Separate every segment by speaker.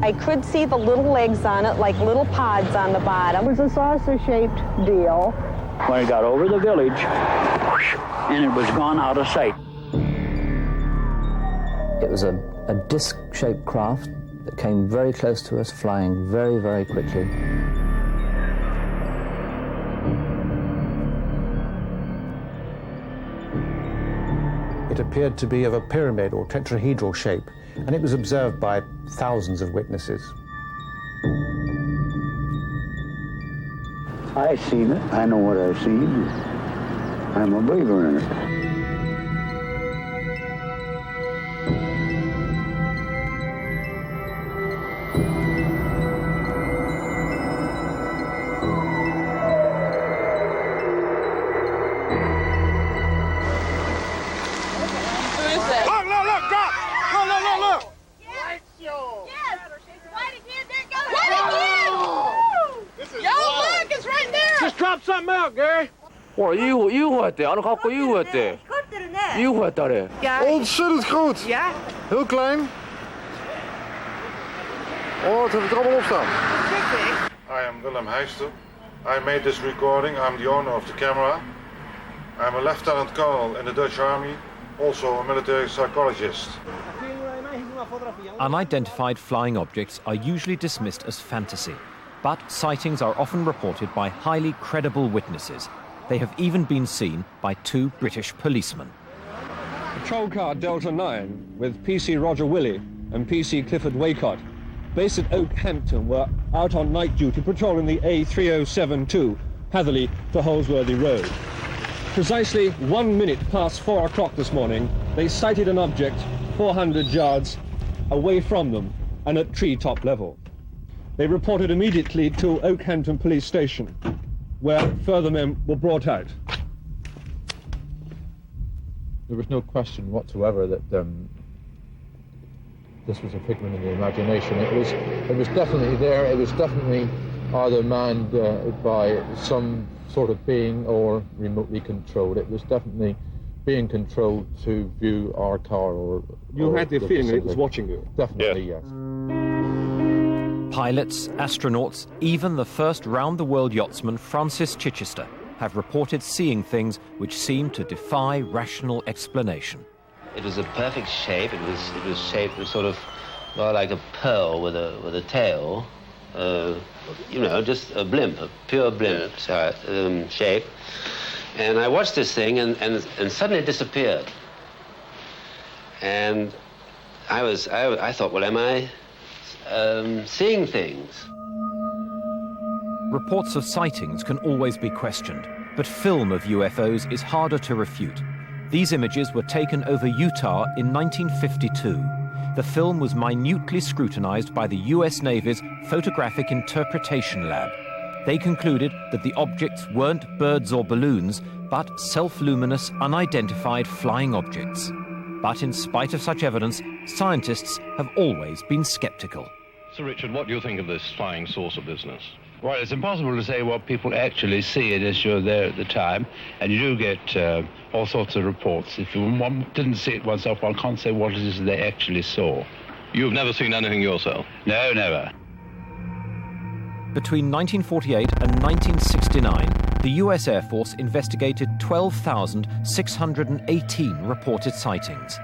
Speaker 1: I could see the little legs on it, like little pods on the bottom.
Speaker 2: It was a saucer-shaped deal.
Speaker 3: When it got over the village, and it was gone out of sight.
Speaker 4: It was a disc-shaped craft that came very close to us, flying very, very quickly.
Speaker 5: It appeared to be of a pyramid or tetrahedral shape, and it was observed by thousands of witnesses.
Speaker 3: I've seen it. I know what I've seen. I'm a believer in it.
Speaker 6: UFO-였대. 안에 갖고 UFO-였대. UFO-였다래.
Speaker 7: Ontzettend groot.
Speaker 8: Ja?
Speaker 7: Heel klein. Oh, het heeft er allemaal op staan.
Speaker 9: I am Willem Heister. I made this recording. I'm the owner of the camera. I'm a lieutenant colonel in the Dutch army, also a military psychologist.
Speaker 10: Unidentified flying objects are usually dismissed as fantasy, but sightings are often reported by highly credible witnesses. They have even been seen by 2 British policemen.
Speaker 11: Patrol car Delta 9 with PC Roger Willey and PC Clifford Waycott, based at Oakhampton, were out on night duty patrolling the A3072, Hatherley to Holsworthy Road. Precisely 1 minute past 4 o'clock this morning, they sighted an object 400 yards away from them and at tree-top level. They reported immediately to Oakhampton Police Station, where further men were brought out.
Speaker 12: There was no question whatsoever that this was a figment of the imagination. It was definitely there. It was definitely either manned by some sort of being or remotely controlled. It was definitely being controlled to view our car or...
Speaker 11: You had the feeling that it was watching you?
Speaker 12: Definitely, yes.
Speaker 10: Pilots, astronauts, even the first round-the-world yachtsman Francis Chichester have reported seeing things which seem to defy rational explanation.
Speaker 13: It was a perfect shape. It was shaped sort of well, like a pearl with a tail. You know, just a blimp, a pure blimp shape. And I watched this thing, and suddenly it disappeared. And I thought, well, am I seeing things?
Speaker 10: Reports of sightings can always be questioned, but film of UFOs is harder to refute. These images were taken over Utah in 1952. The film was minutely scrutinized by the US Navy's Photographic Interpretation Lab. They concluded that the objects weren't birds or balloons, but self-luminous, unidentified flying objects. But in spite of such evidence, scientists have always been skeptical.
Speaker 14: Sir Richard, what do you think of this flying saucer business? Well, it's impossible to say what people actually see unless you're there at the time, and you do get all sorts of reports. If one didn't see it oneself, one can't say what it is they actually saw.
Speaker 6: You've never seen anything yourself?
Speaker 14: No, never.
Speaker 10: Between 1948 and 1969, the US Air Force investigated 12,618 reported sightings.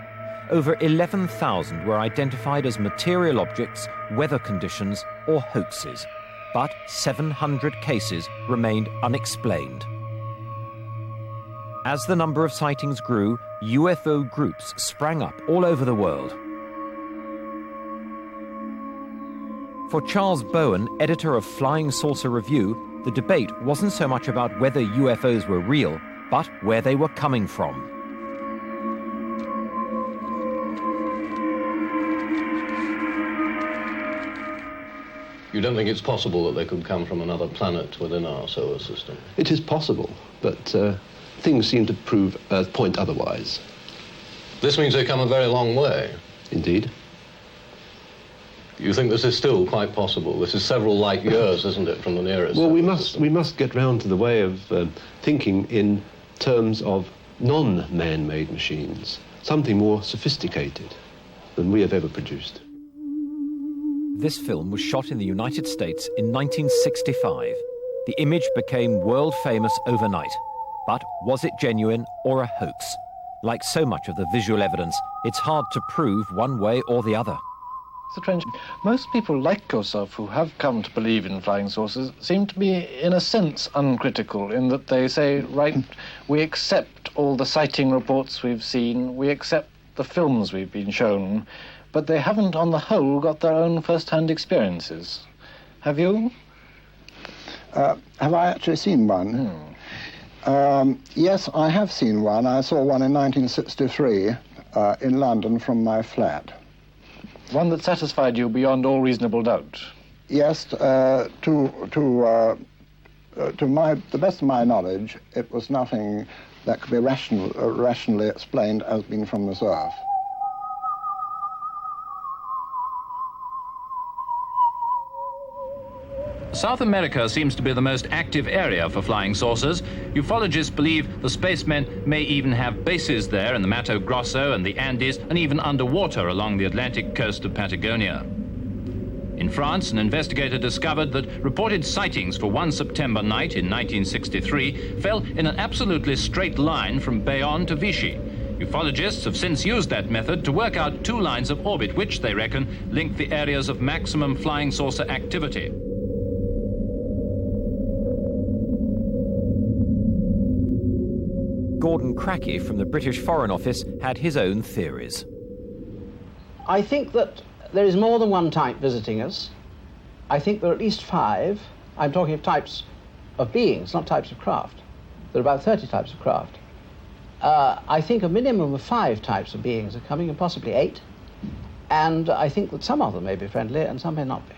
Speaker 10: Over 11,000 were identified as material objects, weather conditions, or hoaxes. But 700 cases remained unexplained. As the number of sightings grew, UFO groups sprang up all over the world. For Charles Bowen, editor of Flying Saucer Review, the debate wasn't so much about whether UFOs were real, but where they were coming from.
Speaker 6: You don't think it's possible that they could come from another planet within our solar system?
Speaker 15: It is possible, but things seem to point otherwise.
Speaker 6: This means they come a very long way.
Speaker 15: Indeed.
Speaker 6: You think this is still quite possible? This is several light years, isn't it, from the nearest?
Speaker 15: Well, we must get round to the way of thinking in terms of non-man-made machines, something more sophisticated than we have ever produced.
Speaker 10: This film was shot in the United States in 1965. The image became world famous overnight. But was it genuine or a hoax? Like so much of the visual evidence, it's hard to prove one way or the other.
Speaker 8: Mr. Trench, most people like yourself who have come to believe in flying saucers seem to be, in a sense, uncritical, in that they say, right, we accept all the sighting reports we've seen, we accept the films we've been shown, but they haven't, on the whole, got their own first-hand experiences. Have you?
Speaker 2: Have I actually seen one? Yes, I have seen one. I saw one in 1963 in London from my flat.
Speaker 8: One that satisfied you beyond all reasonable doubt?
Speaker 2: Yes, to the best of my knowledge, it was nothing that could be rationally explained as being from this earth.
Speaker 16: South America seems to be the most active area for flying saucers. Ufologists believe the spacemen may even have bases there in the Mato Grosso and the Andes, and even underwater along the Atlantic coast of Patagonia. In France, an investigator discovered that reported sightings for one September night in 1963 fell in an absolutely straight line from Bayonne to Vichy. Ufologists have since used that method to work out two lines of orbit which, they reckon, link the areas of maximum flying saucer activity.
Speaker 10: Gordon Crackey from the British Foreign Office had his own theories.
Speaker 17: I think that there is more than one type visiting us. I think there are at least 5. I'm talking of types of beings, not types of craft. There are about 30 types of craft. I think a minimum of 5 types of beings are coming, and possibly 8. And I think that some of them may be friendly and some may not be.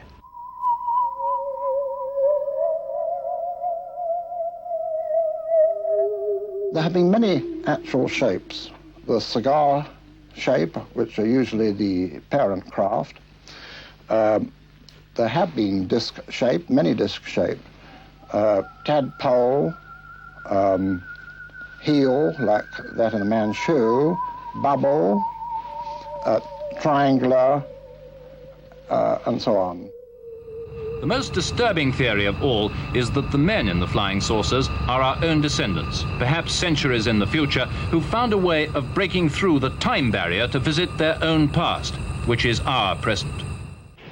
Speaker 2: There have been many actual shapes. The cigar shape, which are usually the parent craft. There have been disc shape, many disc shape. Tadpole, heel, like that in a man's shoe, bubble, triangular, and so on.
Speaker 16: The most disturbing theory of all is that the men in the flying saucers are our own descendants, perhaps centuries in the future, who found a way of breaking through the time barrier to visit their own past, which is our present.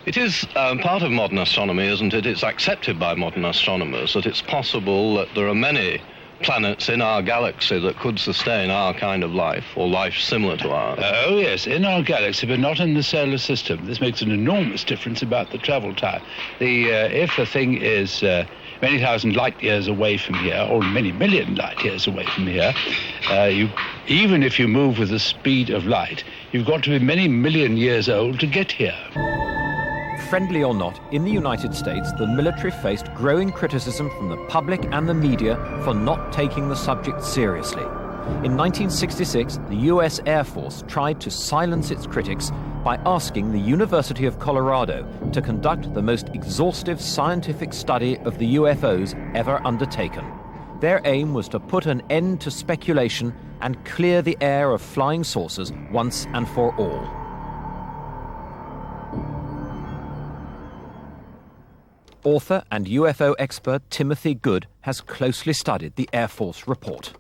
Speaker 6: It is part of modern astronomy, isn't it? It's accepted by modern astronomers that it's possible that there are many planets in our galaxy that could sustain our kind of life, or life similar to ours.
Speaker 14: Oh yes, in our galaxy, but not in the solar system. This makes an enormous difference about the travel time. If the thing is many thousand light years away from here, or many million light years away from here, even if you move with the speed of light, you've got to be many million years old to get here.
Speaker 10: Friendly or not, in the United States, the military faced growing criticism from the public and the media for not taking the subject seriously. In 1966, the US Air Force tried to silence its critics by asking the University of Colorado to conduct the most exhaustive scientific study of the UFOs ever undertaken. Their aim was to put an end to speculation and clear the air of flying saucers once and for all. Author and UFO expert Timothy Good has closely studied the Air Force report.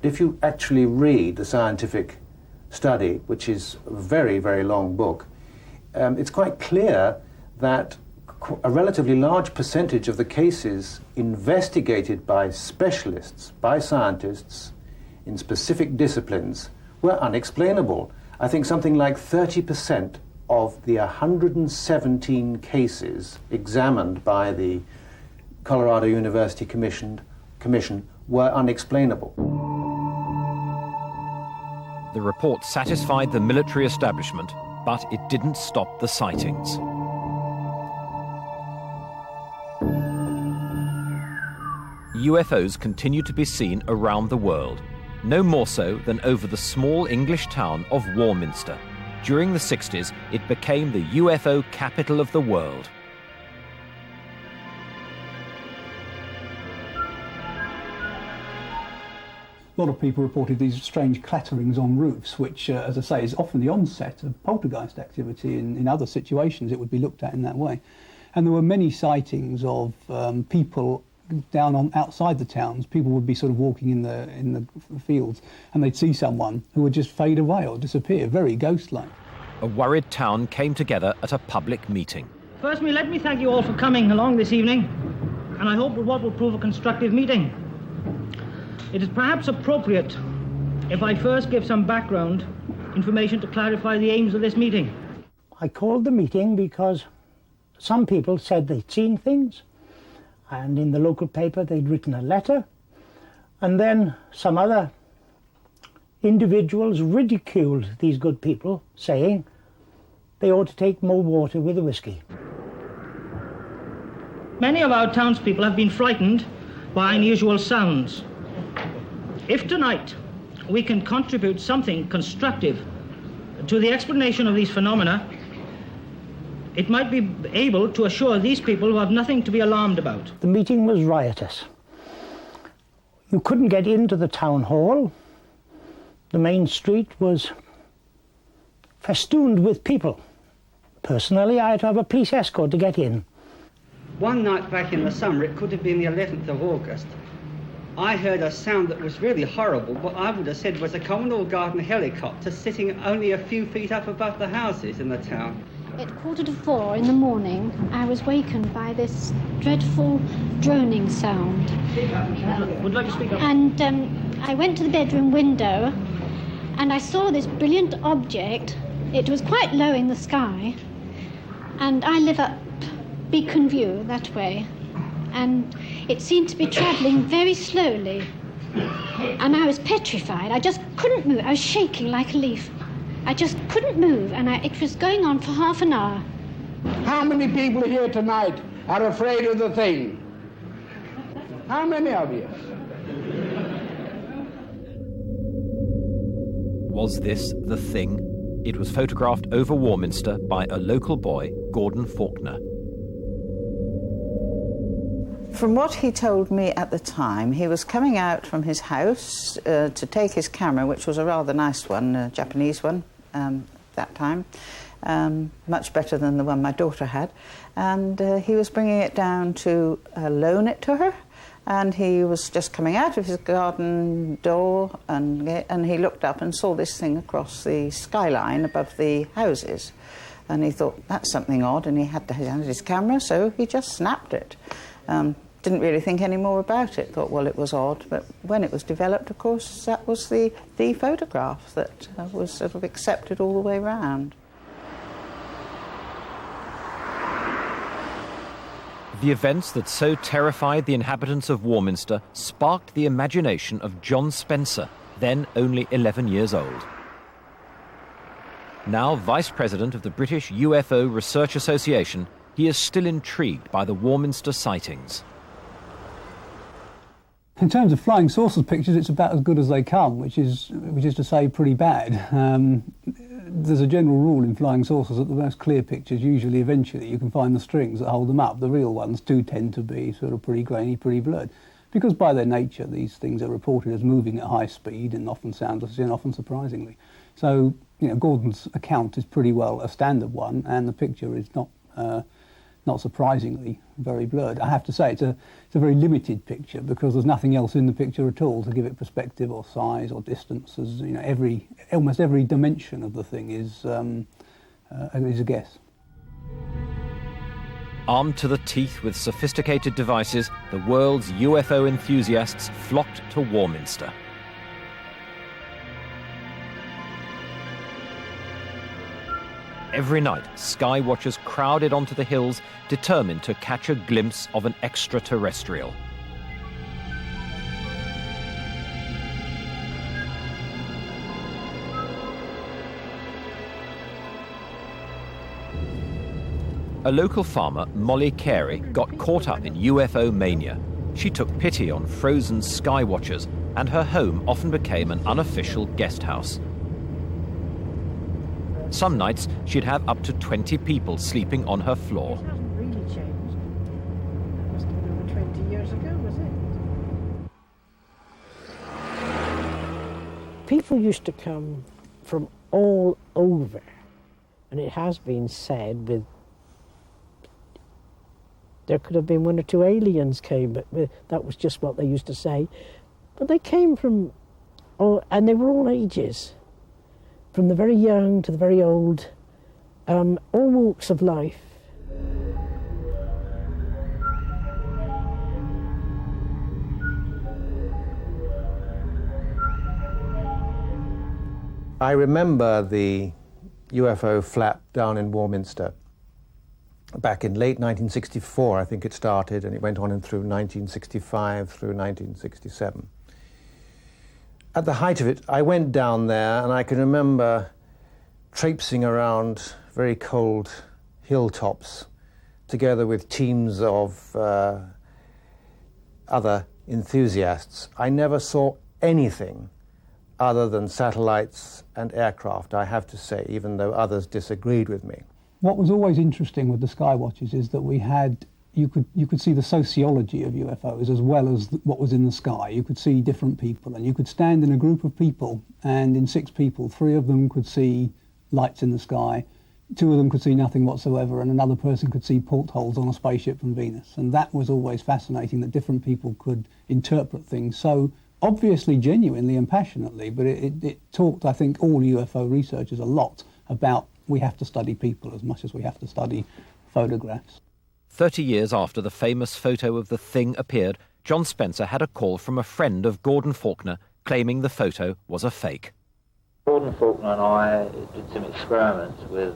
Speaker 5: If you actually read the scientific study, which is a very, very long book, it's quite clear that a relatively large percentage of the cases investigated by specialists, by scientists in specific disciplines, were unexplainable. I think something like 30% of the 117 cases examined by the Colorado University Commission were unexplainable.
Speaker 10: The report satisfied the military establishment, but it didn't stop the sightings. UFOs continue to be seen around the world, no more so than over the small English town of Warminster. During the 60s, it became the UFO capital of the world.
Speaker 18: A lot of people reported these strange clatterings on roofs, which, as I say, is often the onset of poltergeist activity. In other situations, it would be looked at in that way. And there were many sightings of people outside the towns. People would be sort of walking in the fields, and they'd see someone who would just fade away or disappear, very ghost-like.
Speaker 10: A worried town came together at a public meeting.
Speaker 19: Firstly, let me thank you all for coming along this evening, and I hope that what will prove a constructive meeting. It is perhaps appropriate if I first give some background information to clarify the aims of this meeting.
Speaker 20: I called the meeting because some people said they'd seen things, and in the local paper they'd written a letter, and then some other individuals ridiculed these good people, saying they ought to take more water with the whiskey.
Speaker 19: Many of our townspeople have been frightened by unusual sounds. If tonight we can contribute something constructive to the explanation of these phenomena, it might be able to assure these people who have nothing to be alarmed about.
Speaker 20: The meeting was riotous. You couldn't get into the town hall. The main street was festooned with people. Personally, I had to have a police escort to get in.
Speaker 21: One night back in the summer, it could have been the 11th of August, I heard a sound that was really horrible, what I would have said was a Commonwealth Garden helicopter sitting only a few feet up above the houses in the town.
Speaker 22: At 3:45 in the morning, I was wakened by this dreadful droning sound.
Speaker 19: Would like to speak up?
Speaker 22: And I went to the bedroom window, and I saw this brilliant object. It was quite low in the sky, and I live up Beacon View that way, and it seemed to be travelling very slowly, and I was petrified. I just couldn't move. I was shaking like a leaf. I just couldn't move, and it was going on for half an hour.
Speaker 23: How many people here tonight are afraid of the thing? How many of you?
Speaker 10: Was this the thing? It was photographed over Warminster by a local boy, Gordon Faulkner.
Speaker 24: From what he told me at the time, he was coming out from his house to take his camera, which was a rather nice one, a Japanese one, that time, much better than the one my daughter had. And he was bringing it down to loan it to her. And he was just coming out of his garden door, and he looked up and saw this thing across the skyline above the houses. And he thought, that's something odd, and he had to hand his camera, so he just snapped it. Didn't really think any more about it, thought, well, it was odd. But when it was developed, of course, that was the photograph that was sort of accepted all the way round.
Speaker 10: The events that so terrified the inhabitants of Warminster sparked the imagination of John Spencer, then only 11 years old. Now Vice President of the British UFO Research Association, he is still intrigued by the Warminster sightings.
Speaker 18: In terms of flying saucers pictures, it's about as good as they come, which is to say pretty bad. There's a general rule in flying saucers that the most clear pictures, usually eventually, you can find the strings that hold them up. The real ones do tend to be sort of pretty grainy, pretty blurred, because by their nature these things are reported as moving at high speed and often soundlessly and often surprisingly. So, Gordon's account is pretty well a standard one, and the picture is not surprisingly very blurred. I have to say it's a very limited picture because there's nothing else in the picture at all to give it perspective or size or distance. As almost every dimension of the thing is a guess.
Speaker 10: Armed to the teeth with sophisticated devices, the world's UFO enthusiasts flocked to Warminster. Every night, sky watchers crowded onto the hills, determined to catch a glimpse of an extraterrestrial. A local farmer, Molly Carey, got caught up in UFO mania. She took pity on frozen sky watchers, and her home often became an unofficial guest house. Some nights, she'd have up to 20 people sleeping on her floor.
Speaker 25: It hasn't really changed. It must have been over 20 years ago, was it?
Speaker 1: people used to come from all over, and it has been said there could have been 1 or 2 aliens came, but that was just what they used to say. But they came from, and they were all ages, from the very young to the very old, all walks of life.
Speaker 5: I remember the UFO flap down in Warminster back in late 1964, I think it started, and it went on through 1965 through 1967. At the height of it, I went down there, and I can remember traipsing around very cold hilltops together with teams of other enthusiasts. I never saw anything other than satellites and aircraft, I have to say, even though others disagreed with me.
Speaker 18: What was always interesting with the Skywatches is that you could see the sociology of UFOs as well as what was in the sky. You could see different people, and you could stand in a group of people, and in 6 people, 3 of them could see lights in the sky, 2 of them could see nothing whatsoever, and another person could see portholes on a spaceship from Venus. And that was always fascinating, that different people could interpret things so obviously genuinely and passionately, but it taught, I think, all UFO researchers a lot about we have to study people as much as we have to study photographs.
Speaker 10: 30 years after the famous photo of the Thing appeared, John Spencer had a call from a friend of Gordon Faulkner claiming the photo was a fake.
Speaker 3: Gordon Faulkner and I did some experiments with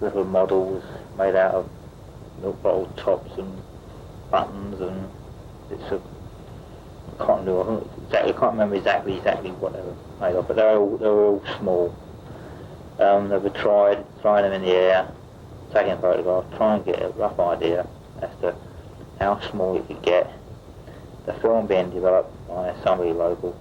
Speaker 3: little models made out of milk bottle tops and buttons, and it's a I can't remember exactly what they were made of, but they were all small. They were trying them in the air, taking a photograph, trying to get a rough idea as to how small you could get. The film being developed by somebody local.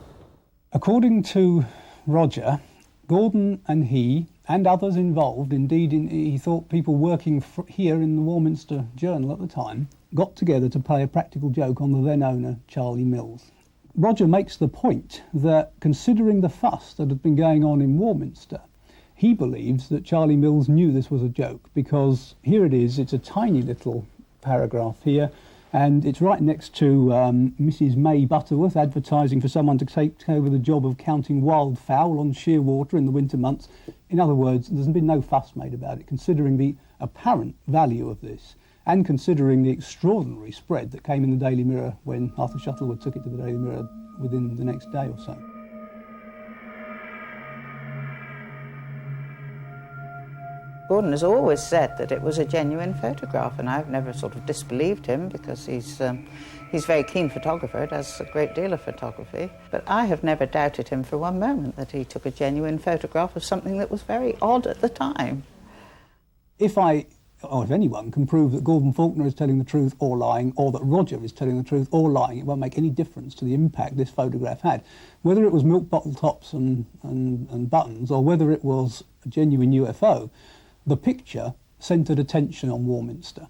Speaker 18: According to Roger, Gordon and he and others involved, indeed he thought people working here in the Warminster Journal at the time, got together to play a practical joke on the then owner, Charlie Mills. Roger makes the point that, considering the fuss that had been going on in Warminster, he believes that Charlie Mills knew this was a joke, because here it is, it's a tiny little paragraph here, and it's right next to Mrs. May Butterworth advertising for someone to take over the job of counting wildfowl on Shearwater in the winter months. In other words, there's been no fuss made about it, considering the apparent value of this, and considering the extraordinary spread that came in the Daily Mirror when Arthur Shuttleworth took it to the Daily Mirror within the next day or so.
Speaker 24: Gordon has always said that it was a genuine photograph, and I've never sort of disbelieved him, because he's a very keen photographer, does a great deal of photography. But I have never doubted him for one moment that he took a genuine photograph of something that was very odd at the time.
Speaker 18: If anyone can prove that Gordon Faulkner is telling the truth or lying, or that Roger is telling the truth or lying, it won't make any difference to the impact this photograph had. Whether it was milk bottle tops and buttons, or whether it was a genuine UFO, the picture centred attention on Warminster.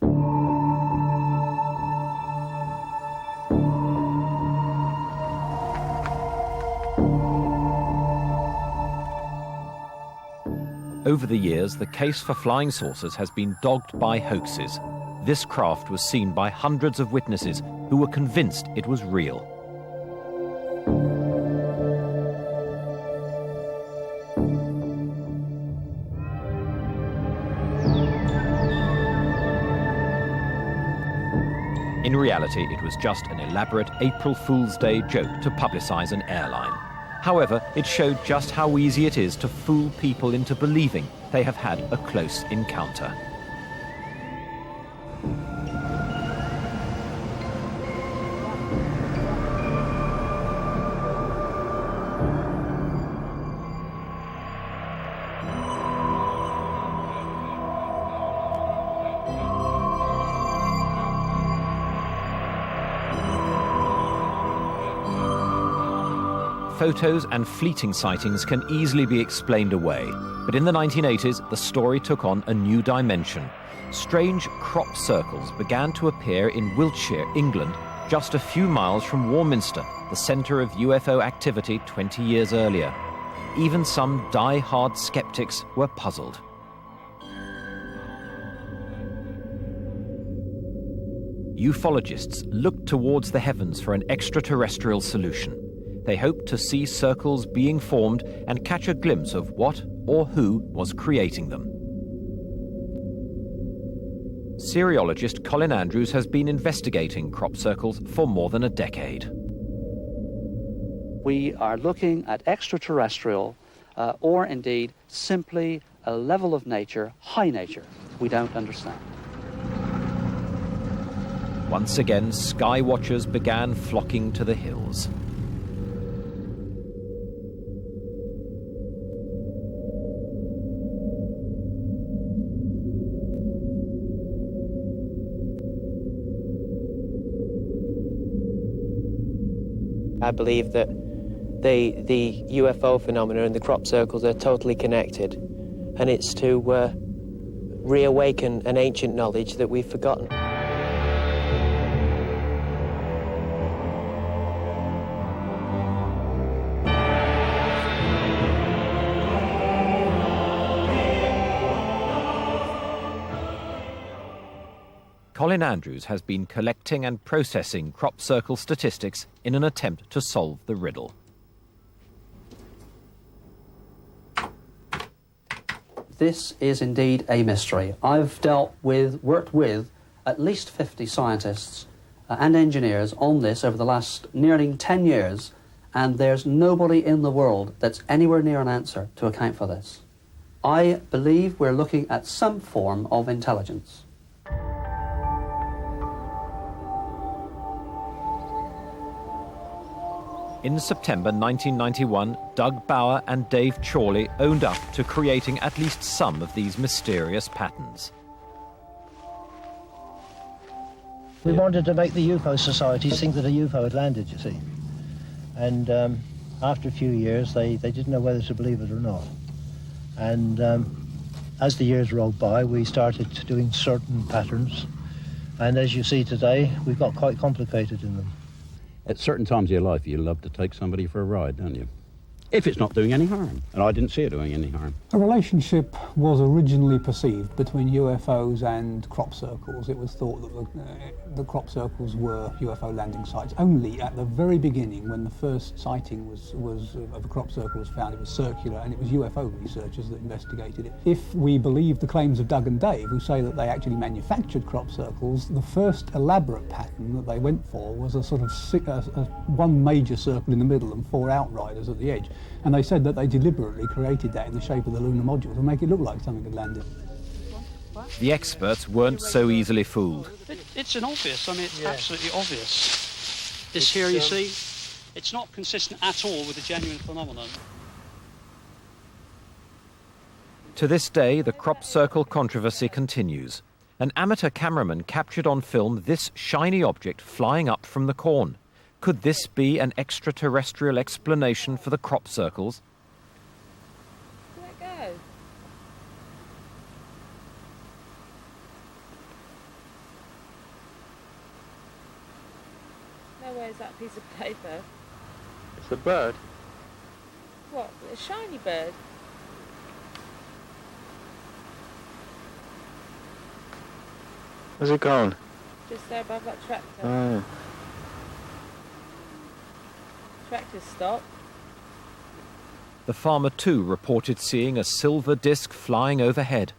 Speaker 10: Over the years, the case for flying saucers has been dogged by hoaxes. This craft was seen by hundreds of witnesses who were convinced it was real. In reality, it was just an elaborate April Fool's Day joke to publicise an airline. However, it showed just how easy it is to fool people into believing they have had a close encounter. Photos and fleeting sightings can easily be explained away, but in the 1980s, the story took on a new dimension. Strange crop circles began to appear in Wiltshire, England, just a few miles from Warminster, the centre of UFO activity 20 years earlier. Even some die-hard skeptics were puzzled. Ufologists looked towards the heavens for an extraterrestrial solution. They hoped to see circles being formed and catch a glimpse of what or who was creating them. Seriologist Colin Andrews has been investigating crop circles for more than a decade.
Speaker 4: We are looking at extraterrestrial or indeed simply a level of nature, high nature, we don't understand.
Speaker 10: Once again, sky watchers began flocking to the hills.
Speaker 7: I believe that the UFO phenomena and the crop circles are totally connected, and it's to reawaken an ancient knowledge that we've forgotten.
Speaker 10: Colin Andrews has been collecting and processing crop circle statistics in an attempt to solve the riddle.
Speaker 4: This is indeed a mystery. I've worked with at least 50 scientists and engineers on this over the last nearly 10 years, and there's nobody in the world that's anywhere near an answer to account for this. I believe we're looking at some form of intelligence.
Speaker 10: In September 1991, Doug Bauer and Dave Chorley owned up to creating at least some of these mysterious patterns.
Speaker 1: We wanted to make the UFO societies think that a UFO had landed, you see. And after a few years, they didn't know whether to believe it or not. And as the years rolled by, we started doing certain patterns. And as you see today, we've got quite complicated in them.
Speaker 9: At certain times of your life, you love to take somebody for a ride, don't you? If it's not doing any harm. And I didn't see it doing any harm.
Speaker 18: A relationship was originally perceived between UFOs and crop circles. It was thought that the crop circles were UFO landing sites. Only at the very beginning, when the first sighting of a crop circle was found, it was circular, and it was UFO researchers that investigated it. If we believe the claims of Doug and Dave, who say that they actually manufactured crop circles, the first elaborate pattern that they went for was a sort of one major circle in the middle and 4 outriders at the edge. And they said that they deliberately created that in the shape of the lunar module to make it look like something had landed.
Speaker 10: The experts weren't so easily fooled.
Speaker 4: It's an obvious, it's absolutely obvious. This here, you see, it's not consistent at all with the genuine phenomenon.
Speaker 10: To this day, the crop circle controversy continues. An amateur cameraman captured on film this shiny object flying up from the corn. Could this be an extraterrestrial explanation for the crop circles?
Speaker 11: Let it go. No, where's that piece of paper?
Speaker 25: It's a bird.
Speaker 11: What? A shiny bird?
Speaker 25: Where's it gone?
Speaker 11: Just there above that tractor.
Speaker 25: Oh.
Speaker 11: Tractor stopped.
Speaker 10: The farmer too reported seeing a silver disc flying overhead.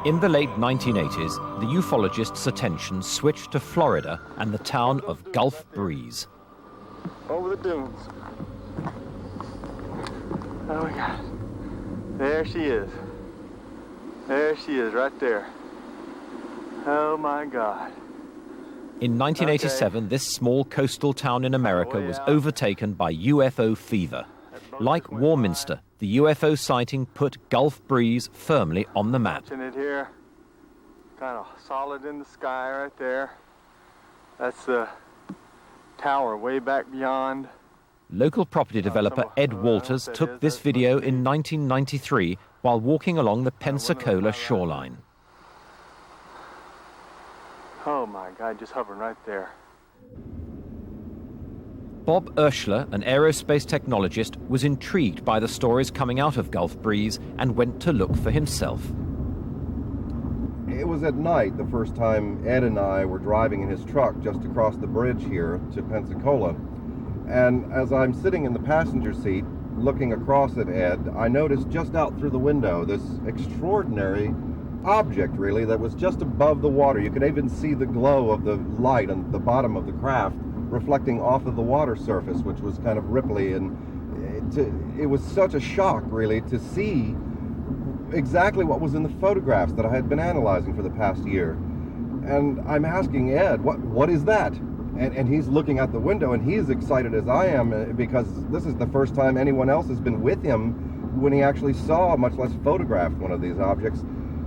Speaker 10: In the late 1980s, the ufologists' attention switched to Florida and the town of Gulf Breeze.
Speaker 25: Over the dunes. Oh my God. There she is. There she is, right there. Oh my God.
Speaker 10: In 1987, this small coastal town in America was overtaken by UFO fever. Like Warminster, the UFO sighting put Gulf Breeze firmly on the map.
Speaker 25: Watching it here, kind of solid in the sky right there. That's the tower way back beyond.
Speaker 10: Local property developer Ed Walters took this video in 1993 while walking along the Pensacola shoreline.
Speaker 25: Oh my God, just hovering right there.
Speaker 10: Bob Urschler, an aerospace technologist, was intrigued by the stories coming out of Gulf Breeze and went to look for himself.
Speaker 8: It was at night the first time Ed and I were driving in his truck just across the bridge here to Pensacola. And as I'm sitting in the passenger seat looking across at Ed, I noticed just out through the window this extraordinary object, really, that was just above the water. You could even see the glow of the light on the bottom of the craft reflecting off of the water surface, which was kind of ripply. And it was such a shock, really, to see exactly what was in the photographs that I had been analyzing for the past year. And I'm asking Ed, what is that? And he's looking out the window, and he's excited as I am because this is the first time anyone else has been with him when he actually saw, much less photographed, one of these objects.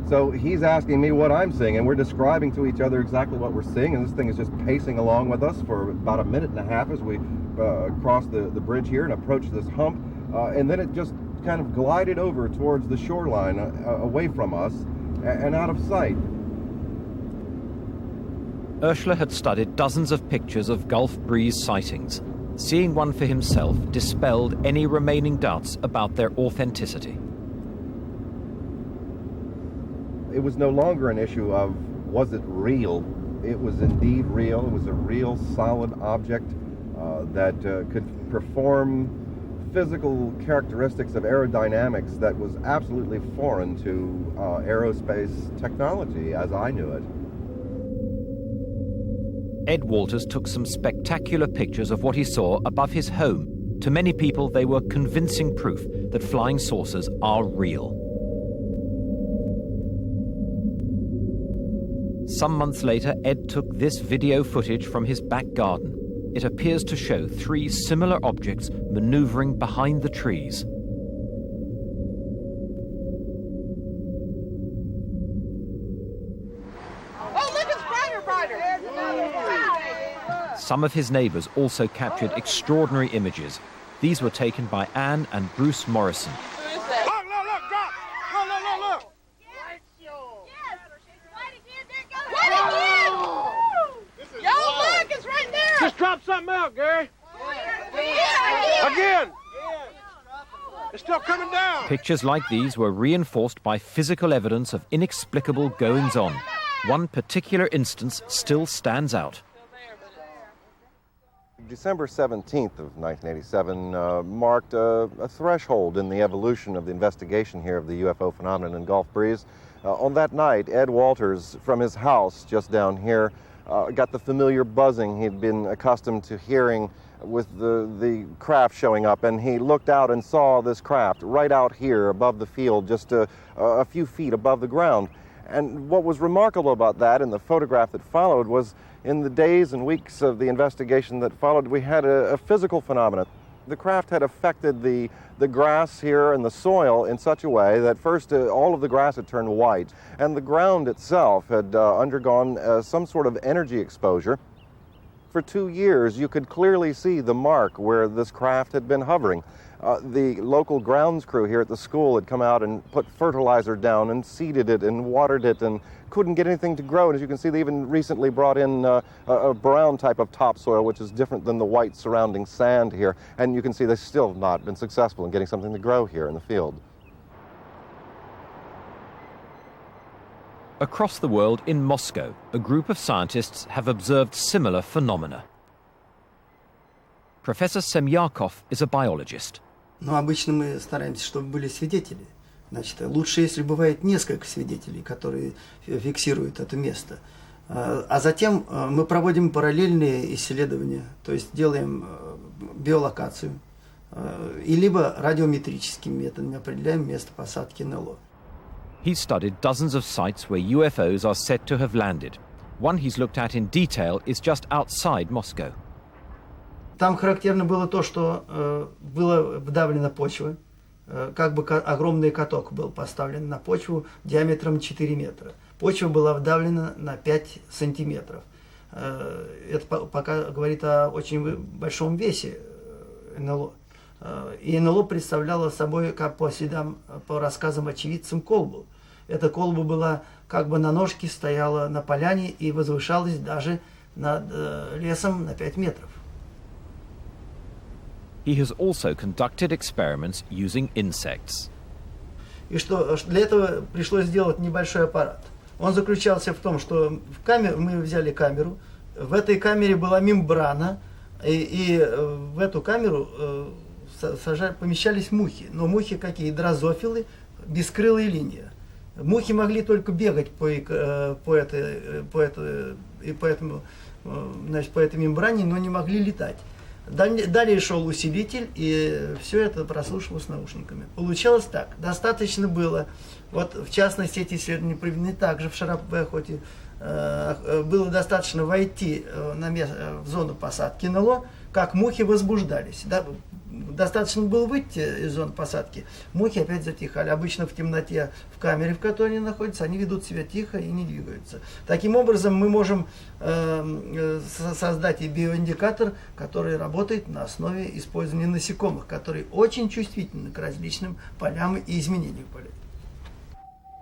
Speaker 8: So he's asking me what I'm seeing, and we're describing to each other exactly what we're seeing, and this thing is just pacing along with us for about a minute and a half as we cross the bridge here and approach this hump, and then it just kind of glided over towards the shoreline, away from us and out of sight.
Speaker 10: Urschler had studied dozens of pictures of Gulf Breeze sightings. Seeing one for himself dispelled any remaining doubts about their authenticity.
Speaker 8: It was no longer an issue of, was it real? It was indeed real. It was a real solid object that could perform physical characteristics of aerodynamics that was absolutely foreign to aerospace technology as I knew it.
Speaker 10: Ed Walters took some spectacular pictures of what he saw above his home. To many people, they were convincing proof that flying saucers are real. Some months later, Ed took this video footage from his back garden. It appears to show three similar objects maneuvering behind the trees. Some of his neighbours also captured extraordinary images. These were taken by Anne and Bruce Morrison.
Speaker 12: Just drop something out, Gary. Again. It's still coming down.
Speaker 10: Pictures like these were reinforced by physical evidence of inexplicable goings-on. One particular instance still stands out.
Speaker 8: December 17th of 1987 marked a threshold in the evolution of the investigation here of the UFO phenomenon in Gulf Breeze. On that night, Ed Walters, from his house just down here, got the familiar buzzing he'd been accustomed to hearing with the craft showing up, and he looked out and saw this craft right out here above the field, just a few feet above the ground. And what was remarkable about that in the photograph that followed was in the days and weeks of the investigation that followed, we had a physical phenomenon. The craft had affected the grass here and the soil in such a way that first all of the grass had turned white, and the ground itself had undergone some sort of energy exposure. For 2 years, you could clearly see the mark where this craft had been hovering. The local grounds crew here at the school had come out and put fertilizer down and seeded it and watered it and couldn't get anything to grow. And as you can see, they even recently brought in a brown type of topsoil, which is different than the white surrounding sand here. And you can see they've still not been successful in getting something to grow here in the field.
Speaker 10: Across the world, in Moscow, a group of scientists have observed similar phenomena. Professor Semyakov is a biologist.
Speaker 13: Но обычно мы стараемся, чтобы были свидетели. Значит, лучше, если бывает несколько свидетелей, которые фиксируют это место. А затем мы проводим параллельные исследования, то есть делаем биолокацию, и либо радиометрическими методами определяем место посадки НЛО.
Speaker 10: He's studied dozens of sites where UFOs are said to have landed. One he's looked at in detail is just outside Moscow.
Speaker 13: Там характерно было то, что была вдавлена почва, как бы огромный каток был поставлен на почву диаметром 4 метра. Почва была вдавлена на 5 сантиметров. Это пока говорит о очень большом весе НЛО. И НЛО представляло собой, как по следам, по рассказам очевидцам, колбу. Эта колба была как бы на ножке, стояла на поляне и возвышалась даже над лесом на 5 метров.
Speaker 10: He has also conducted experiments using insects.
Speaker 13: И что для этого пришлось сделать небольшой аппарат. Он заключался в том, что мы взяли камеру, в этой камере была мембрана, и в эту камеру помещались мухи. Но мухи какие? Дрозофилы, бескрылые линии. Мухи могли только бегать по этой мембране, но не могли летать. Далее шел усилитель, и все это прослушивалось наушниками. Получалось так. Достаточно было, вот в частности, эти исследования проведены также в Шараповой охоте, было достаточно войти в зону посадки НЛО, как мухи возбуждались. Достаточно было выйти из зоны посадки, мухи опять затихали. Обычно в темноте, в камере, в которой они находятся, они ведут себя тихо и не двигаются. Таким образом, мы можем создать и биоиндикатор, который работает на основе использования насекомых, которые очень чувствительны к различным полям и изменению полей.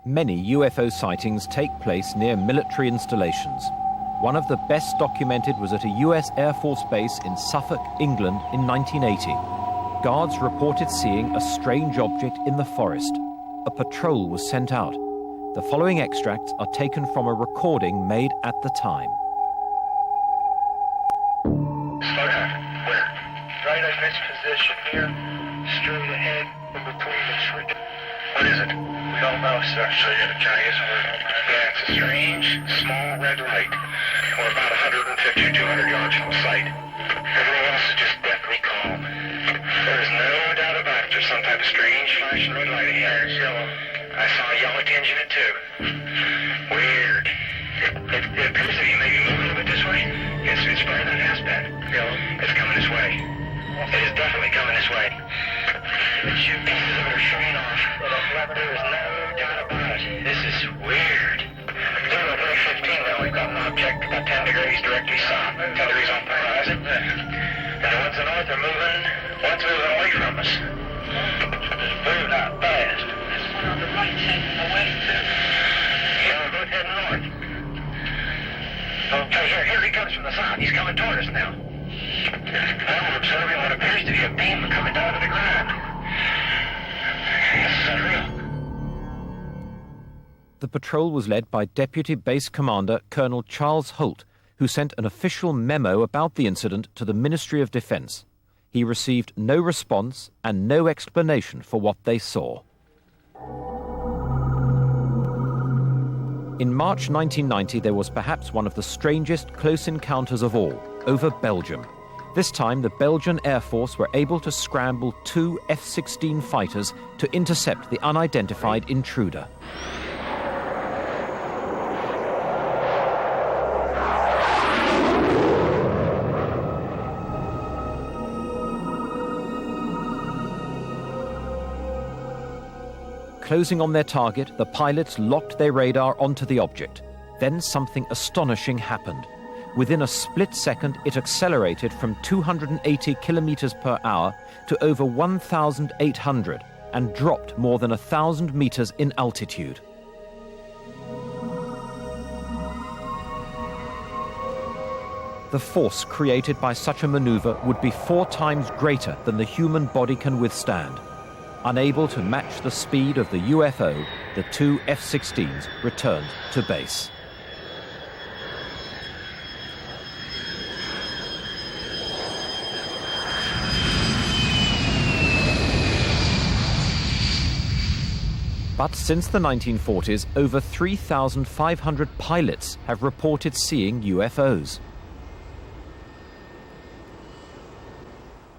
Speaker 10: Many UFO sightings take place near military installations. One of the best documented was at a US Air Force base in Suffolk, England in 1980. Guards reported seeing a strange object in the forest. A patrol was sent out. The following extracts are taken from a recording made at the time.
Speaker 2: Slow down. Where? Right in this position here. Straight ahead in between the trees. What is it? We don't know, sir. So can I get some word? Yeah, it's a strange, small red light. We're about 150 or 200 yards from the site. Everything else is just deathly calm. There is no doubt about it. There's some type of strange flashing red light here. It's yellow. I saw a yellow tinge in it too. Weird. It appears that you may be moving a bit this way. It's better than it has been. Yellow. It's coming this way. It is definitely coming this way. The two pieces of it are showing off. There is no doubt about it. This is weird. 0315 now, we've got an object about 10 degrees directly south, 10 degrees off the horizon. And the ones to the north are moving, one's moving away from us. Moving out fast. This one on the right's heading away too. Yeah, we're both heading north. Okay, here he comes from the south. He's coming toward us now. Now we're observing what appears to be a beam coming down to the ground. This is unreal.
Speaker 10: The patrol was led by Deputy Base Commander Colonel Charles Holt, who sent an official memo about the incident to the Ministry of Defence. He received no response and no explanation for what they saw. In March 1990, there was perhaps one of the strangest close encounters of all, over Belgium. This time, the Belgian Air Force were able to scramble 2 F-16 fighters to intercept the unidentified intruder. Closing on their target, the pilots locked their radar onto the object. Then something astonishing happened. Within a split second, it accelerated from 280 kilometers per hour to over 1,800 and dropped more than 1,000 meters in altitude. The force created by such a maneuver would be 4 times greater than the human body can withstand. Unable to match the speed of the UFO, the 2 F-16s returned to base. But since the 1940s, over 3,500 pilots have reported seeing UFOs.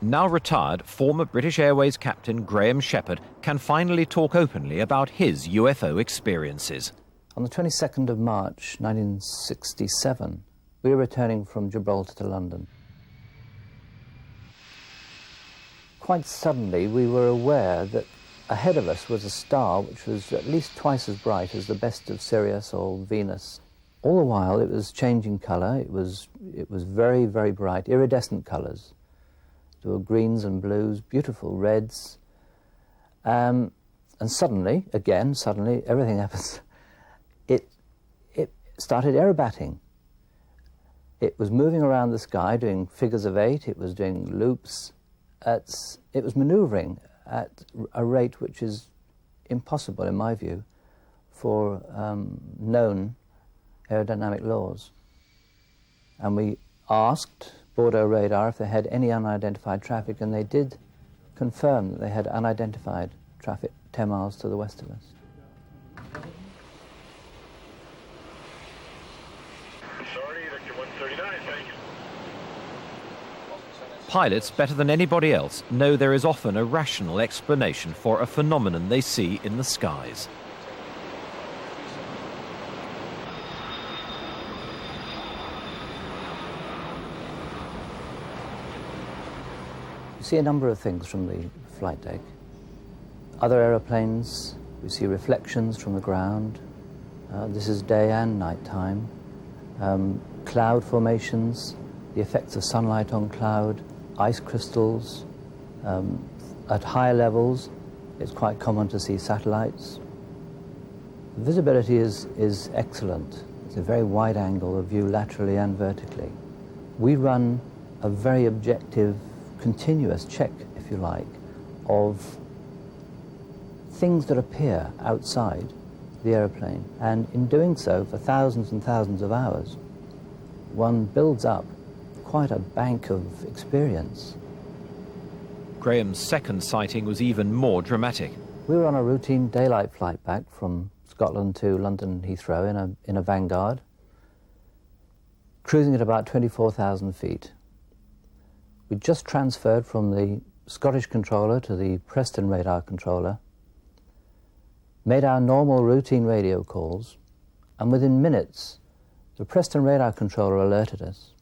Speaker 10: Now retired, former British Airways captain Graham Shepherd can finally talk openly about his UFO experiences.
Speaker 4: On the 22nd of March 1967, we were returning from Gibraltar to London. Quite suddenly, we were aware that ahead of us was a star which was at least twice as bright as the best of Sirius or Venus.
Speaker 6: All the while it was changing colour. It was very, very bright, iridescent colours. There were greens and blues, beautiful reds. And suddenly, everything happens. It started aerobating. It was moving around the sky, doing figures of 8. It was doing loops. It was manoeuvring at a rate which is impossible, in my view, for known aerodynamic laws. And we asked Bordeaux Radar if they had any unidentified traffic, and they did confirm that they had unidentified traffic 10 miles to the west of us.
Speaker 10: Pilots, better than anybody else, know there is often a rational explanation for a phenomenon they see in the skies.
Speaker 6: We see a number of things from the flight deck. Other aeroplanes, we see reflections from the ground. This is day and night time. Cloud formations, the effects of sunlight on cloud, ice crystals. At higher levels, it's quite common to see satellites. The visibility is excellent. It's a very wide angle of view laterally and vertically. We run a very objective, continuous check, if you like, of things that appear outside the aeroplane. And in doing so for thousands and thousands of hours, one builds up quite a bank of experience.
Speaker 10: Graham's second sighting was even more dramatic.
Speaker 6: We were on a routine daylight flight back from Scotland to London Heathrow in a Vanguard, cruising at about 24,000 feet. We just transferred from the Scottish controller to the Preston radar controller, made our normal routine radio calls, and within minutes, the Preston radar controller alerted us.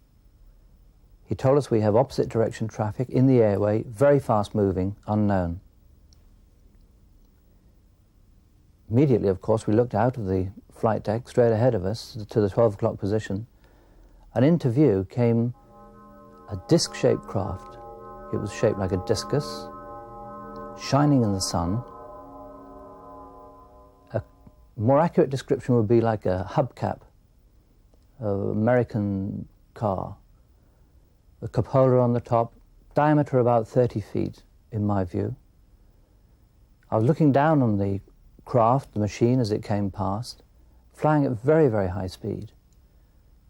Speaker 6: He told us we have opposite direction traffic in the airway, very fast moving, unknown. Immediately, of course, we looked out of the flight deck straight ahead of us to the 12 o'clock position, and into view came a disc-shaped craft. It was shaped like a discus, shining in the sun. A more accurate description would be like a hubcap of an American car. A cupola on the top, diameter about 30 feet, in my view. I was looking down on the craft, the machine, as it came past, flying at very, very high speed.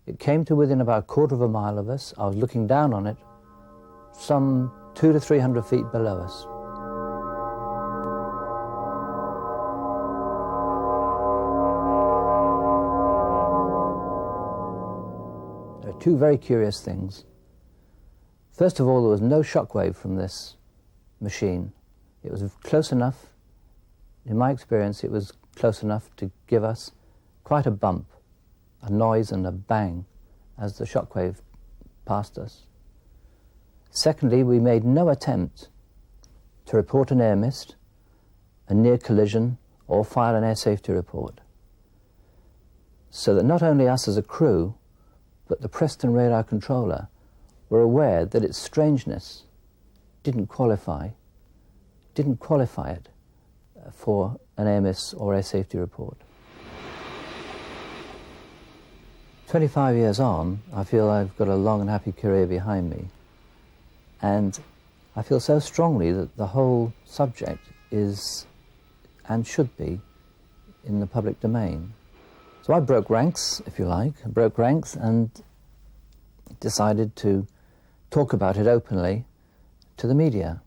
Speaker 6: It came to within about a quarter of a mile of us. I was looking down on it, some 200 to 300 feet below us. There are two very curious things. First of all, there was no shockwave from this machine. It was close enough, in my experience, it was close enough to give us quite a bump, a noise and a bang as the shockwave passed us. Secondly, we made no attempt to report an air mist, a near collision, or file an air safety report. So that not only us as a crew, but the Preston radar controller were aware that its strangeness didn't qualify it for an air miss or air safety report. 25 years on, I feel I've got a long and happy career behind me, and I feel so strongly that the whole subject is and should be in the public domain. So I broke ranks, if you like, and decided to talk about it openly to the media.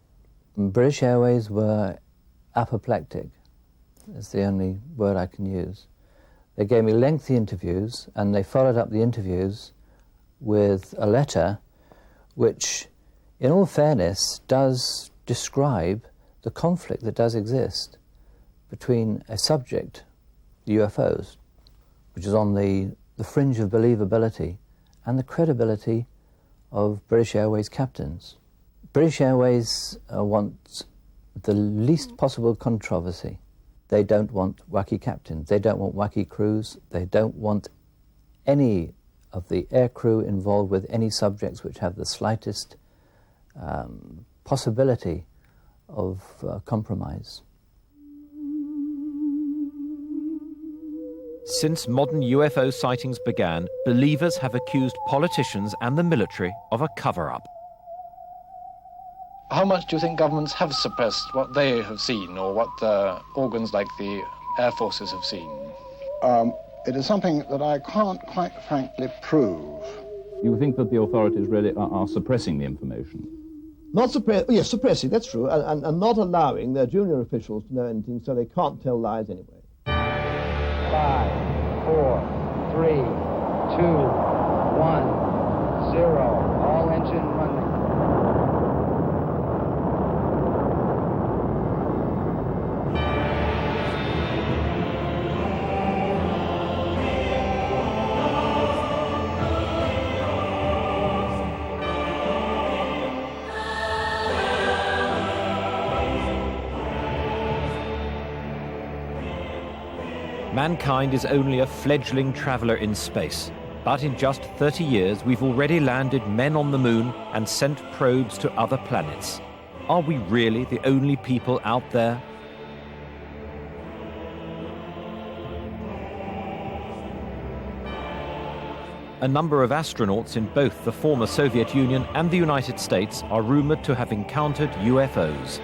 Speaker 6: British Airways were apoplectic, is the only word I can use. They gave me lengthy interviews, and they followed up the interviews with a letter which, in all fairness, does describe the conflict that does exist between a subject, the UFOs, which is on the fringe of believability, and the credibility of British Airways captains. British Airways want the least possible controversy. They don't want wacky captains. They don't want wacky crews. They don't want any of the aircrew involved with any subjects which have the slightest possibility of compromise.
Speaker 10: Since modern UFO sightings began, believers have accused politicians and the military of a cover-up.
Speaker 14: How much do you think governments have suppressed what they have seen, or what organs like the air forces have seen?
Speaker 15: It is something that I can't quite frankly prove.
Speaker 9: You think that the authorities really are suppressing the information?
Speaker 16: Yes, suppressing, that's true, and not allowing their junior officials to know anything, so they can't tell lies anyway.
Speaker 17: 5, 4, 3, 2, 1, 0. All engine running.
Speaker 10: Mankind is only a fledgling traveller in space, but in just 30 years we've already landed men on the moon and sent probes to other planets. Are we really the only people out there? A number of astronauts in both the former Soviet Union and the United States are rumoured to have encountered UFOs.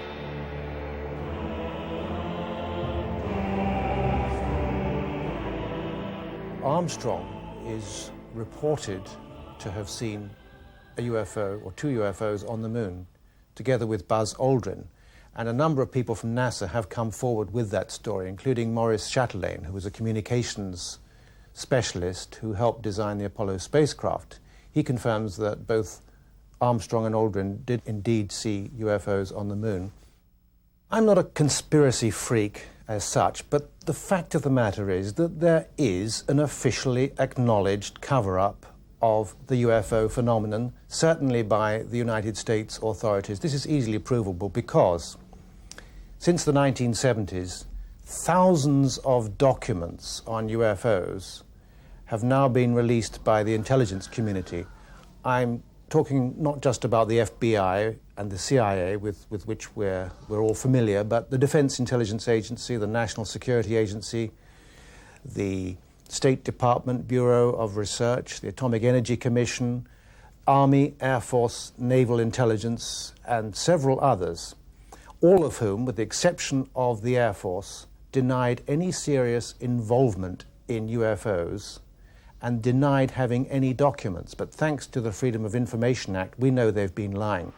Speaker 5: Armstrong is reported to have seen a UFO, or 2 UFOs, on the moon, together with Buzz Aldrin. And a number of people from NASA have come forward with that story, including Maurice Chatelain, who was a communications specialist who helped design the Apollo spacecraft. He confirms that both Armstrong and Aldrin did indeed see UFOs on the moon. I'm not a conspiracy freak as such, but the fact of the matter is that there is an officially acknowledged cover-up of the UFO phenomenon, certainly by the United States authorities. This is easily provable because since the 1970s, thousands of documents on UFOs have now been released by the intelligence community. I'm talking not just about the FBI and the CIA, with which we're all familiar, but the Defense Intelligence Agency, the National Security Agency, the State Department Bureau of Research, the Atomic Energy Commission, Army, Air Force, Naval Intelligence, and several others, all of whom, with the exception of the Air Force, denied any serious involvement in UFOs and denied having any documents. But thanks to the Freedom of Information Act, we know they've been lying.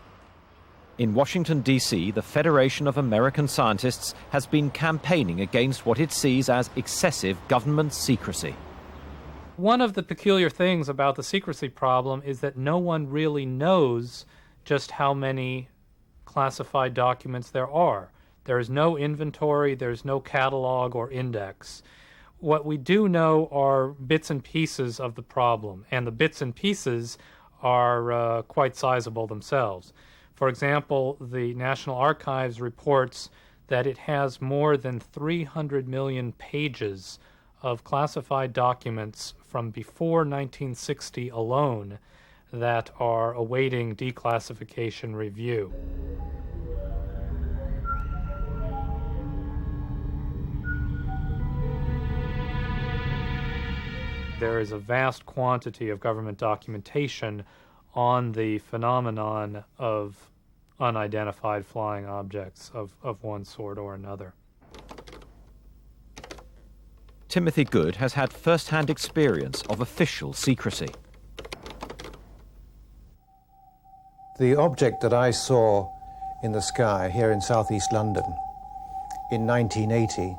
Speaker 10: In Washington, D.C., the Federation of American Scientists has been campaigning against what it sees as excessive government secrecy.
Speaker 20: One of the peculiar things about the secrecy problem is that no one really knows just how many classified documents there are. There is no inventory, there's no catalog or index. What we do know are bits and pieces of the problem, and the bits and pieces are quite sizable themselves. For example, the National Archives reports that it has more than 300 million pages of classified documents from before 1960 alone that are awaiting declassification review. There is a vast quantity of government documentation on the phenomenon of unidentified flying objects of one sort or another.
Speaker 10: Timothy Good has had first-hand experience of official secrecy.
Speaker 5: The object that I saw in the sky here in southeast London in 1980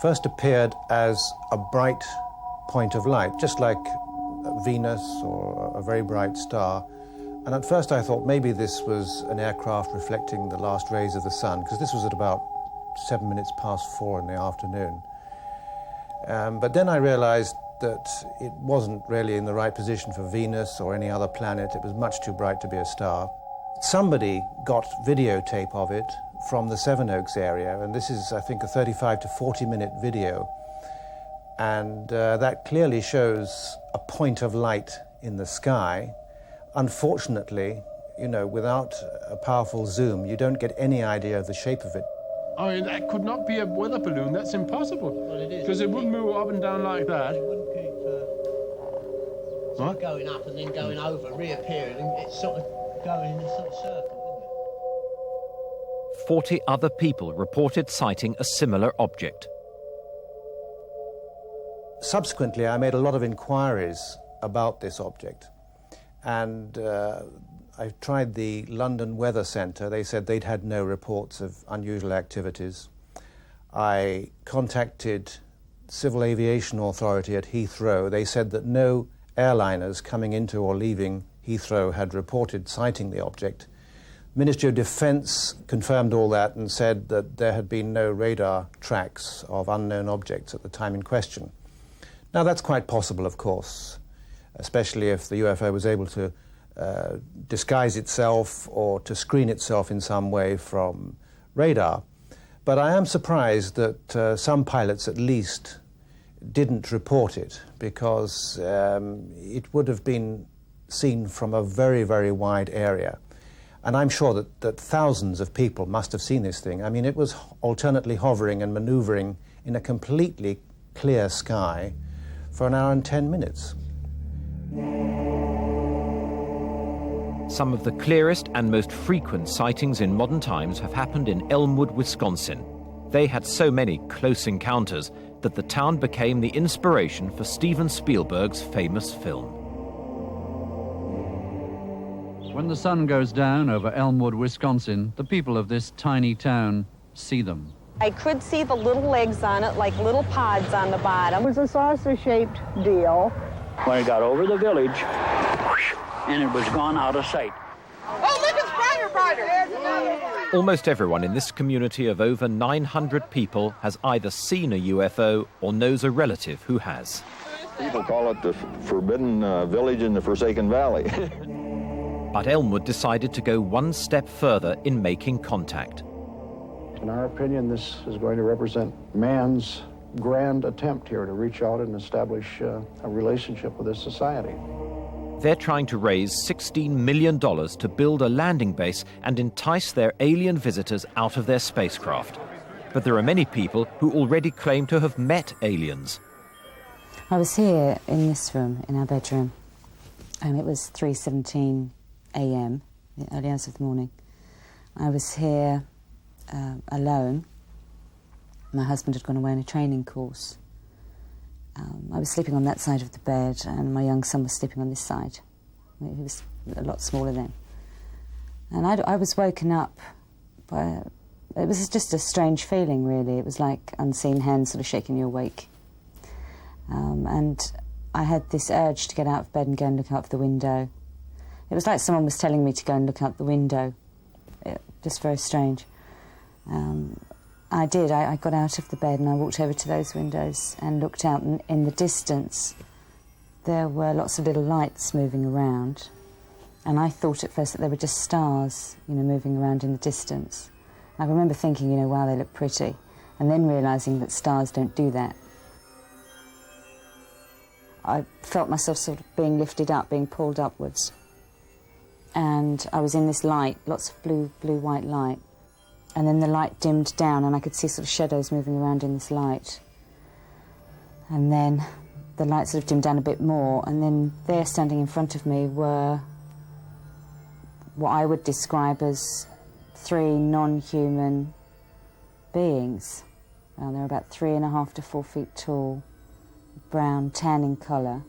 Speaker 5: first appeared as a bright point of light, just like Venus or a very bright star. And at first I thought maybe this was an aircraft reflecting the last rays of the sun, because this was at about 7 minutes past 4 in the afternoon. But then I realized that it wasn't really in the right position for Venus or any other planet. It was much too bright to be a star. Somebody got videotape of it from the Sevenoaks area, and this is, I think, a 35 to 40 minute video. And that clearly shows a point of light in the sky. Unfortunately, you know, without a powerful zoom, you don't get any idea of the shape of it.
Speaker 3: I mean, that could not be a weather balloon. That's impossible.
Speaker 19: Well, it is.
Speaker 3: Because it wouldn't move up and down like that.
Speaker 19: It wouldn't keep sort of going up and then going over, reappearing, and it's sort of going in a sort of circle, wouldn't it?
Speaker 10: 40 other people reported sighting a similar object.
Speaker 5: Subsequently, I made a lot of inquiries about this object, and I tried the London Weather Centre. They said they'd had no reports of unusual activities. I contacted Civil Aviation Authority at Heathrow. They said that no airliners coming into or leaving Heathrow had reported sighting the object. Ministry of Defence confirmed all that and said that there had been no radar tracks of unknown objects at the time in question. Now, that's quite possible, of course, especially if the UFO was able to disguise itself or to screen itself in some way from radar. But I am surprised that some pilots, at least, didn't report it, because it would have been seen from a very, very wide area. And I'm sure that thousands of people must have seen this thing. I mean, it was alternately hovering and manoeuvring in a completely clear sky for an hour and 10 minutes.
Speaker 10: Some of the clearest and most frequent sightings in modern times have happened in Elmwood, Wisconsin. They had so many close encounters that the town became the inspiration for Steven Spielberg's famous film.
Speaker 21: When the sun goes down over Elmwood, Wisconsin, the people of this tiny town see them.
Speaker 22: I could see the little legs on it, like little pods on the bottom.
Speaker 23: It was a saucer-shaped deal.
Speaker 26: When it got over the village, and it was gone out of sight.
Speaker 23: Oh, look, it's brighter, brighter!
Speaker 10: Almost everyone in this community of over 900 people has either seen a UFO or knows a relative who has.
Speaker 27: People call it the forbidden village in the Forsaken Valley.
Speaker 10: But Elmwood decided to go one step further in making contact.
Speaker 15: In our opinion, this is going to represent man's grand attempt here to reach out and establish a relationship with this society.
Speaker 10: They're trying to raise $16 million to build a landing base and entice their alien visitors out of their spacecraft. But there are many people who already claim to have met aliens.
Speaker 28: I was here in this room, in our bedroom, and it was 3:17 a.m., the early hours of the morning. I was here alone. My husband had gone away on a training course. I was sleeping on that side of the bed, and my young son was sleeping on this side. He was a lot smaller then. And I was woken up by... It was just a strange feeling, really. It was like unseen hands sort of shaking you awake. And I had this urge to get out of bed and go and look out the window. It was like someone was telling me to go and look out the window. Just very strange. I did. I got out of the bed and I walked over to those windows and looked out, and in the distance there were lots of little lights moving around, and I thought at first that they were just stars, you know, moving around in the distance. I remember thinking, you know, wow, they look pretty, and then realising that stars don't do that. I felt myself sort of being lifted up, being pulled upwards, and I was in this light, lots of blue-white light. And then the light dimmed down and I could see sort of shadows moving around in this light. And then the light sort of dimmed down a bit more, and then there standing in front of me were what I would describe as 3 non-human beings. They're about 3.5 to 4 feet tall, brown, tan in colour,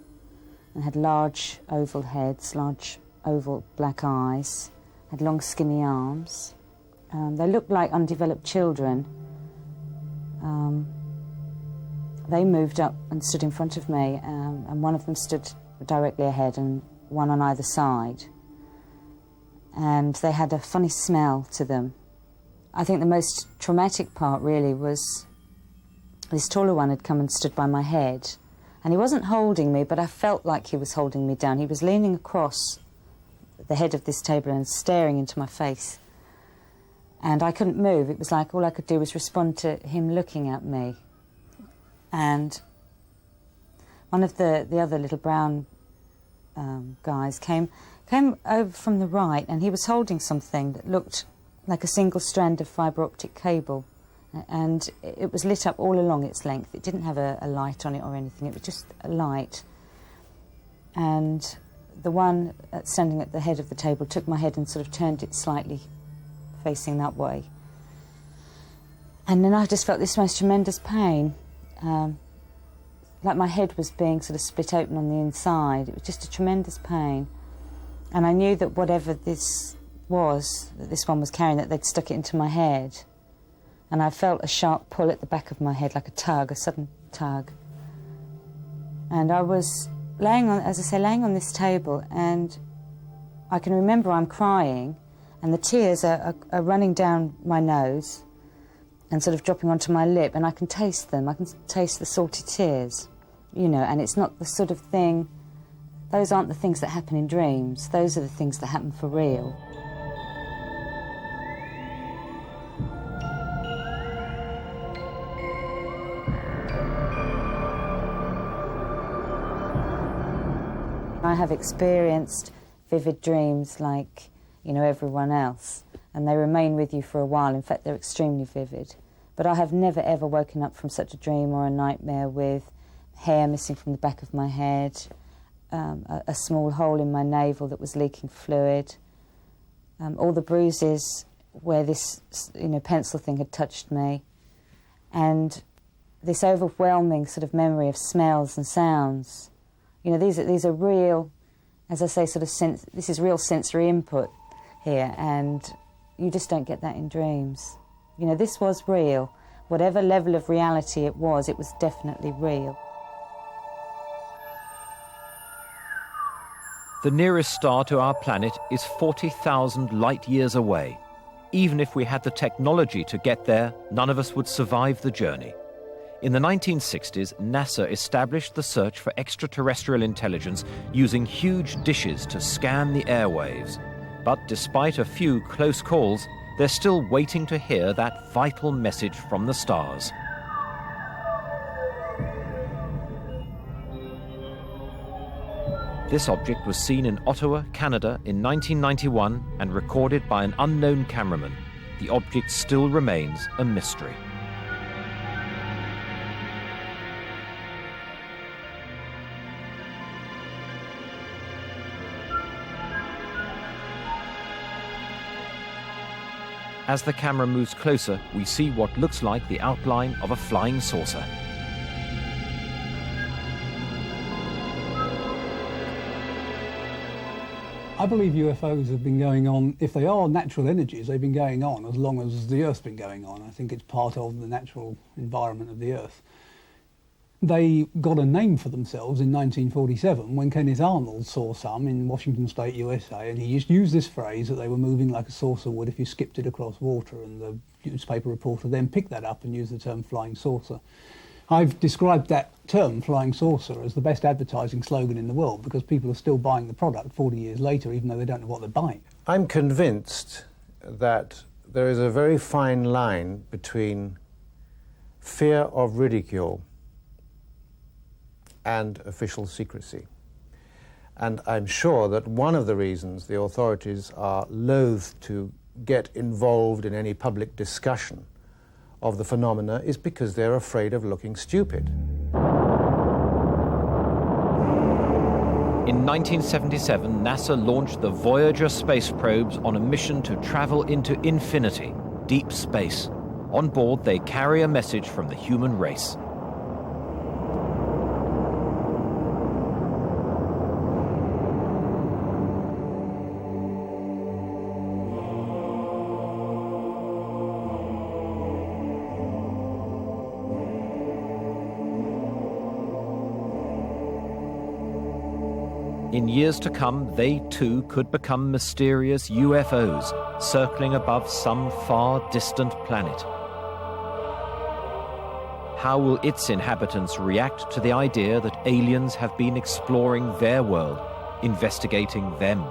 Speaker 28: and had large oval heads, large oval black eyes, had long skinny arms. They looked like undeveloped children. They moved up and stood in front of me, and one of them stood directly ahead and one on either side. And they had a funny smell to them. I think the most traumatic part really was this taller one had come and stood by my head, and he wasn't holding me, but I felt like he was holding me down. He was leaning across the head of this table and staring into my face. And I couldn't move. It was like all I could do was respond to him looking at me. And one of the other little brown guys came over from the right, and he was holding something that looked like a single strand of fibre optic cable, and it was lit up all along its length. It didn't have a light on it or anything, it was just a light. And the one standing at the head of the table took my head and sort of turned it slightly facing that way. And then I just felt this most tremendous pain, like my head was being sort of split open on the inside. It was just a tremendous pain. And I knew that whatever this was, that this one was carrying, that they'd stuck it into my head. And I felt a sharp pull at the back of my head, like a tug, a sudden tug. And I was laying on, as I say, laying on this table, and I can remember I'm crying, and the tears are running down my nose and sort of dropping onto my lip, and I can taste them. I can taste the salty tears, you know, and it's not the sort of thing, those aren't the things that happen in dreams. Those are the things that happen for real. I have experienced vivid dreams like, you know, everyone else, and they remain with you for a while. In fact, they're extremely vivid. But I have never ever woken up from such a dream or a nightmare with hair missing from the back of my head, a small hole in my navel that was leaking fluid, all the bruises where this, you know, pencil thing had touched me, and this overwhelming sort of memory of smells and sounds. You know, these are real, as I say, sort of this is real sensory input here, and you just don't get that in dreams. You know, this was real. Whatever level of reality it was definitely real.
Speaker 10: The nearest star to our planet is 40,000 light years away. Even if we had the technology to get there, none of us would survive the journey. In the 1960s, NASA established the search for extraterrestrial intelligence using huge dishes to scan the airwaves. But despite a few close calls, they're still waiting to hear that vital message from the stars. This object was seen in Ottawa, Canada in 1991 and recorded by an unknown cameraman. The object still remains a mystery. As the camera moves closer, we see what looks like the outline of a flying saucer.
Speaker 1: I believe UFOs have been going on, if they are natural energies, they've been going on as long as the Earth's been going on. I think it's part of the natural environment of the Earth. They got a name for themselves in 1947 when Kenneth Arnold saw some in Washington State, USA, and he just used this phrase that they were moving like a saucer would if you skipped it across water, and the newspaper reporter then picked that up and used the term flying saucer. I've described that term, flying saucer, as the best advertising slogan in the world because people are still buying the product 40 years later even though they don't know what they're buying.
Speaker 5: I'm convinced that there is a very fine line between fear of ridicule and official secrecy. And I'm sure that one of the reasons the authorities are loath to get involved in any public discussion of the phenomena is because they're afraid of looking stupid.
Speaker 10: In 1977, NASA launched the Voyager space probes on a mission to travel into infinity, deep space. On board, they carry a message from the human race. In years to come, they too could become mysterious UFOs circling above some far distant planet. How will its inhabitants react to the idea that aliens have been exploring their world, investigating them?